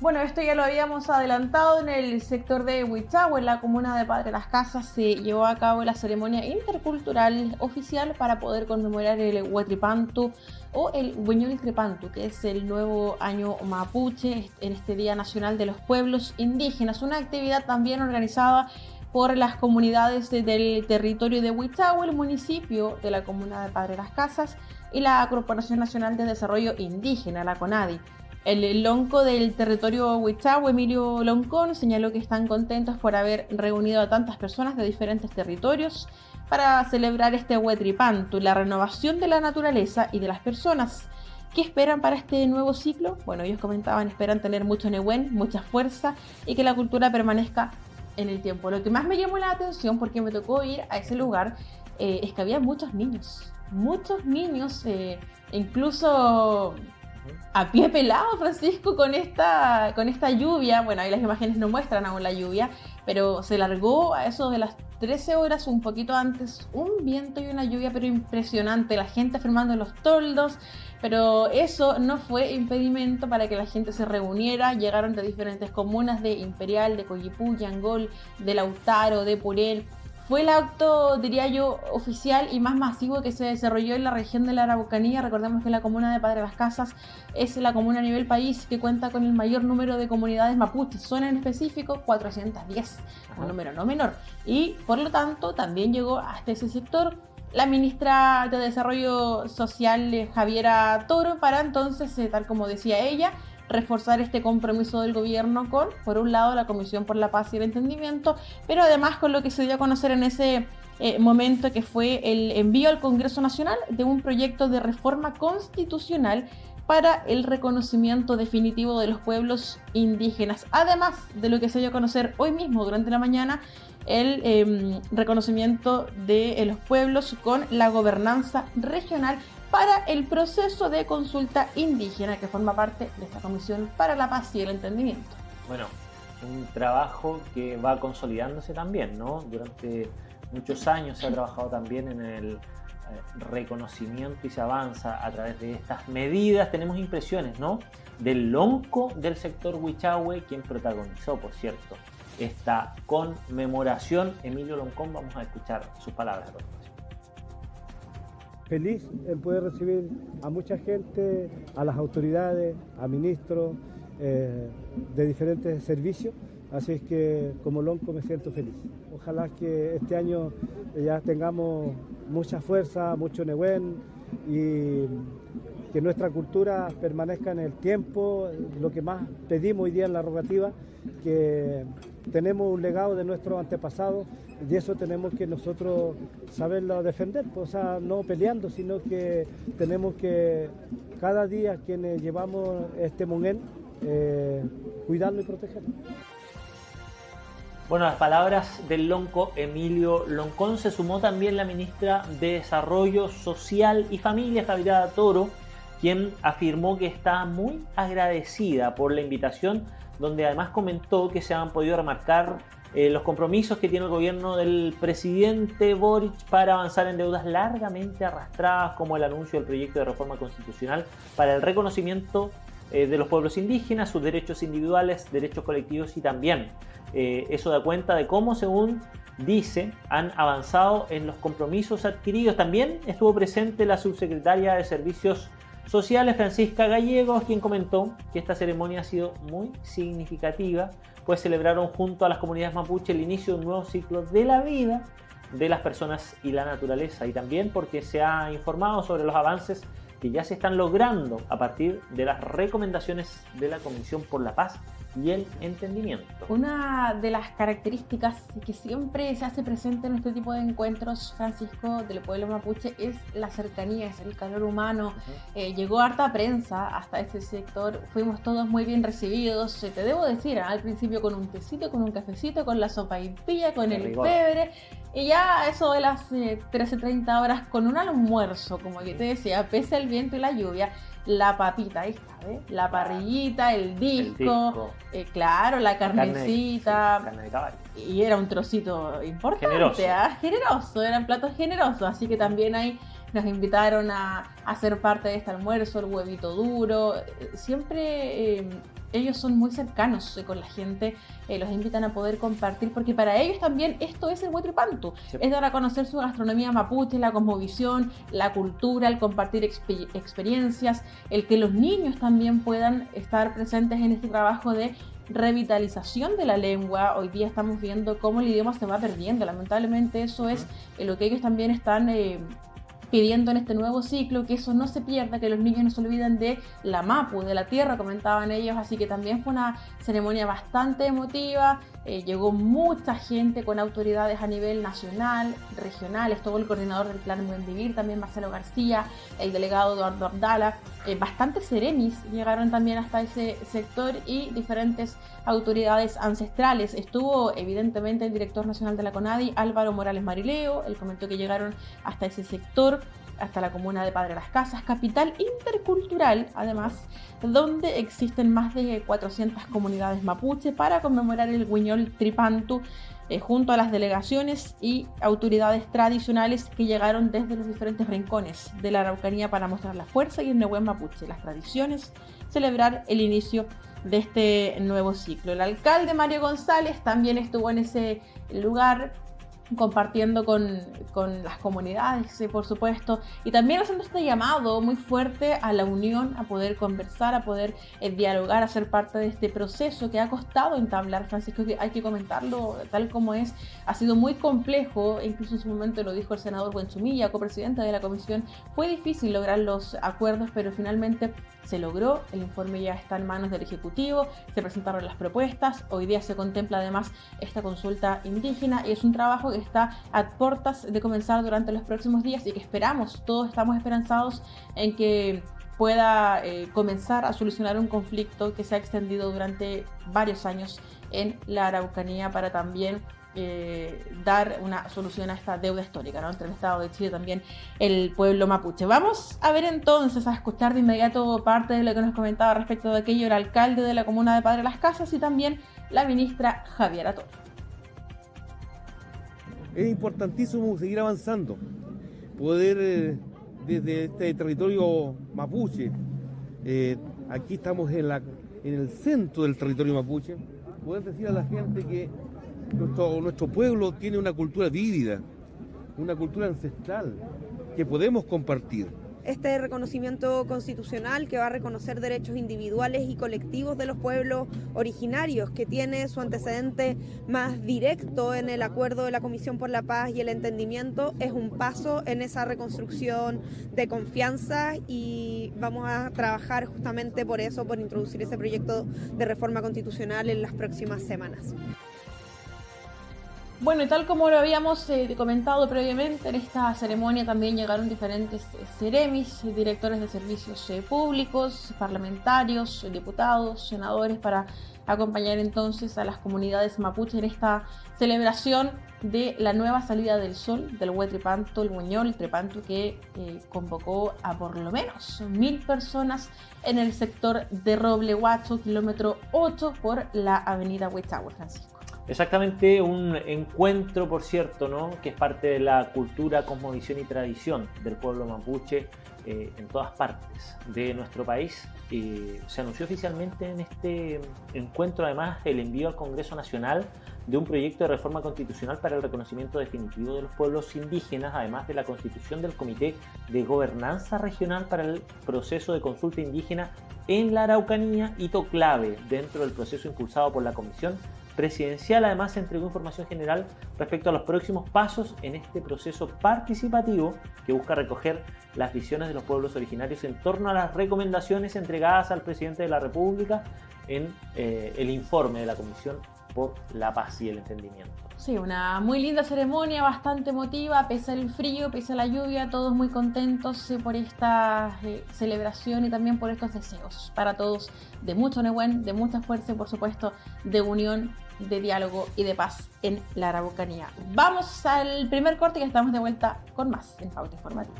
Bueno, esto ya lo habíamos adelantado en el sector de Huichahue, en la comuna de Padre Las Casas, se llevó a cabo la ceremonia intercultural oficial para poder conmemorar el Huetripantu o el Hueñulitripantu, que es el nuevo año mapuche en este Día Nacional de los Pueblos Indígenas, una actividad también organizada por las comunidades del territorio de Huichahue, el municipio de la comuna de Padre Las Casas y la Corporación Nacional de Desarrollo Indígena, la CONADI. El lonco del territorio Huichahue, Emilio Loncón, señaló que están contentos por haber reunido a tantas personas de diferentes territorios para celebrar este Huetripantu, la renovación de la naturaleza y de las personas. ¿Qué esperan para este nuevo ciclo? Bueno, ellos comentaban, esperan tener mucho nehuen, mucha fuerza y que la cultura permanezca en el tiempo. Lo que más me llamó la atención, porque me tocó ir a ese lugar, es que había muchos niños, incluso a pie pelado, Francisco, con esta lluvia. Bueno, ahí las imágenes no muestran aún la lluvia, pero se largó a eso de las 13 horas, un poquito antes, un viento y una lluvia pero impresionante, la gente firmando en los toldos, pero eso no fue impedimento para que la gente se reuniera. Llegaron de diferentes comunas, de Imperial, de Coyipú, Yangol, de Lautaro, de Purel. Fue el acto, diría yo, oficial y más masivo que se desarrolló en la región de la Araucanía. Recordemos que la comuna de Padre Las Casas es la comuna a nivel país que cuenta con el mayor número de comunidades mapuches, zona en específico 410, un número no menor. Y por lo tanto también llegó hasta ese sector la ministra de Desarrollo Social, Javiera Toro, para entonces, tal como decía ella, reforzar este compromiso del gobierno con, por un lado, la Comisión por la Paz y el Entendimiento, pero además con lo que se dio a conocer en ese momento, que fue el envío al Congreso Nacional de un proyecto de reforma constitucional para el reconocimiento definitivo de los pueblos indígenas, además de lo que se dio a conocer hoy mismo durante la mañana, el reconocimiento de los pueblos con la gobernanza regional para el proceso de consulta indígena que forma parte de esta Comisión para la Paz y el Entendimiento. Bueno, un trabajo que va consolidándose también, ¿no? Durante muchos años se ha trabajado también en el reconocimiento y se avanza a través de estas medidas. Tenemos impresiones, ¿no?, del lonco del sector Huichahue, quien protagonizó, por cierto, esta conmemoración. Emilio Loncón, vamos a escuchar sus palabras. Feliz en poder recibir a mucha gente, a las autoridades, a ministros de diferentes servicios, así es que como lonco me siento feliz. Ojalá que este año ya tengamos mucha fuerza, mucho nehuen y que nuestra cultura permanezca en el tiempo. Lo que más pedimos hoy día en la rogativa, que tenemos un legado de nuestros antepasados y eso tenemos que nosotros saberlo defender, o sea, no peleando, sino que tenemos que cada día quienes llevamos este monén, cuidarlo y protegerlo. Bueno, a las palabras del lonco Emilio Loncón se sumó también la ministra de Desarrollo Social y Familia, Javiera Toro, quien afirmó que está muy agradecida por la invitación, donde además comentó que se han podido remarcar los compromisos que tiene el gobierno del presidente Boric para avanzar en deudas largamente arrastradas, como el anuncio del proyecto de reforma constitucional para el reconocimiento de los pueblos indígenas, sus derechos individuales, derechos colectivos y también eso da cuenta de cómo, según dice, han avanzado en los compromisos adquiridos. También estuvo presente la subsecretaria de Servicios Sociales, Francisca Gallegos, quien comentó que esta ceremonia ha sido muy significativa, pues celebraron junto a las comunidades mapuche el inicio de un nuevo ciclo de la vida de las personas y la naturaleza, y también porque se ha informado sobre los avances que ya se están logrando a partir de las recomendaciones de la Comisión por la Paz y el Entendimiento. Una de las características que siempre se hace presente en este tipo de encuentros, Francisco, del pueblo mapuche, es la cercanía, es el calor humano. Llegó harta prensa hasta ese sector, fuimos todos muy bien recibidos, te debo decir, al principio con un tecito, con un cafecito, con la sopaipilla, con el pebre, y ya eso de las 13:30 horas con un almuerzo, como que te decía, pese al viento y la lluvia, la papita, ahí está, ¿ves? La parrillita, el disco, claro, la carnecita, carne de caballo. Y era un trocito importante, generoso, eran platos generosos, así que también hay nos invitaron a ser parte de este almuerzo, el huevito duro. Siempre ellos son muy cercanos con la gente, los invitan a poder compartir, porque para ellos también esto es el Huaytripantu, es dar a conocer su gastronomía mapuche, la cosmovisión, la cultura, el compartir experiencias, el que los niños también puedan estar presentes en este trabajo de revitalización de la lengua. Hoy día estamos viendo cómo el idioma se va perdiendo, lamentablemente eso es lo que ellos también están pidiendo en este nuevo ciclo, que eso no se pierda, que los niños no se olviden de la mapu, de la tierra, comentaban ellos, así que también fue una ceremonia bastante emotiva. Llegó mucha gente con autoridades a nivel nacional, regional, estuvo el coordinador del Plan Buen Vivir, también Marcelo García, el delegado Eduardo Abdala, bastantes seremis llegaron también hasta ese sector y diferentes autoridades ancestrales. Estuvo evidentemente el director nacional de la CONADI, Álvaro Morales Marileo, él comentó que llegaron hasta ese sector, hasta la comuna de Padre Las Casas, capital intercultural, además, donde existen más de 400 comunidades mapuche para conmemorar el Huiñol-Tripantu, junto a las delegaciones y autoridades tradicionales que llegaron desde los diferentes rincones de la Araucanía para mostrar la fuerza y el Nehuen mapuche, las tradiciones, celebrar el inicio de este nuevo ciclo. El alcalde Mario González también estuvo en ese lugar, compartiendo con las comunidades, por supuesto, y también haciendo este llamado muy fuerte a la unión, a poder conversar, a poder dialogar, a ser parte de este proceso que ha costado entablar, Francisco, que hay que comentarlo tal como es, ha sido muy complejo, incluso en su momento lo dijo el senador Buenzumilla, copresidente de la comisión, fue difícil lograr los acuerdos, pero finalmente se logró, el informe ya está en manos del Ejecutivo, se presentaron las propuestas, hoy día se contempla además esta consulta indígena y es un trabajo que está a puertas de comenzar durante los próximos días y que esperamos, todos estamos esperanzados en que pueda comenzar a solucionar un conflicto que se ha extendido durante varios años en la Araucanía para también dar una solución a esta deuda histórica, ¿no?, entre el Estado de Chile y también el pueblo mapuche. Vamos a ver entonces, a escuchar de inmediato parte de lo que nos comentaba respecto de aquello el alcalde de la comuna de Padre Las Casas y también la ministra Javiera Toro. Es importantísimo seguir avanzando, poder desde este territorio mapuche, aquí estamos en el centro del territorio mapuche, poder decir a la gente que nuestro pueblo tiene una cultura vívida, una cultura ancestral que podemos compartir. Este reconocimiento constitucional que va a reconocer derechos individuales y colectivos de los pueblos originarios, que tiene su antecedente más directo en el acuerdo de la Comisión por la Paz y el Entendimiento, es un paso en esa reconstrucción de confianza y vamos a trabajar justamente por eso, por introducir ese proyecto de reforma constitucional en las próximas semanas. Bueno, y tal como lo habíamos comentado previamente, en esta ceremonia también llegaron diferentes seremis, directores de servicios públicos, parlamentarios, diputados, senadores, para acompañar entonces a las comunidades mapuche en esta celebración de la nueva salida del sol del Huaytripantu, el Huiñol-Tripantu, que convocó a por lo menos 1000 personas en el sector de Roble Huacho, kilómetro 8 por la avenida Huichahue, Francisco. Exactamente, un encuentro, por cierto, ¿no?, que es parte de la cultura, cosmovisión y tradición del pueblo mapuche en todas partes de nuestro país. Se anunció oficialmente en este encuentro, además, el envío al Congreso Nacional de un proyecto de reforma constitucional para el reconocimiento definitivo de los pueblos indígenas, además de la constitución del Comité de Gobernanza Regional para el proceso de consulta indígena en la Araucanía, hito clave dentro del proceso impulsado por la Comisión Presidencial. Además, se entregó información general respecto a los próximos pasos en este proceso participativo que busca recoger las visiones de los pueblos originarios en torno a las recomendaciones entregadas al presidente de la República en el informe de la Comisión por la Paz y el Entendimiento. Sí, una muy linda ceremonia, bastante emotiva, pese al frío, pese a la lluvia, todos muy contentos por esta celebración y también por estos deseos para todos de mucho Nehuen, de mucha fuerza y por supuesto de unión, de diálogo y de paz en la Araucanía. Vamos al primer corte y estamos de vuelta con más en Pauta Informativa.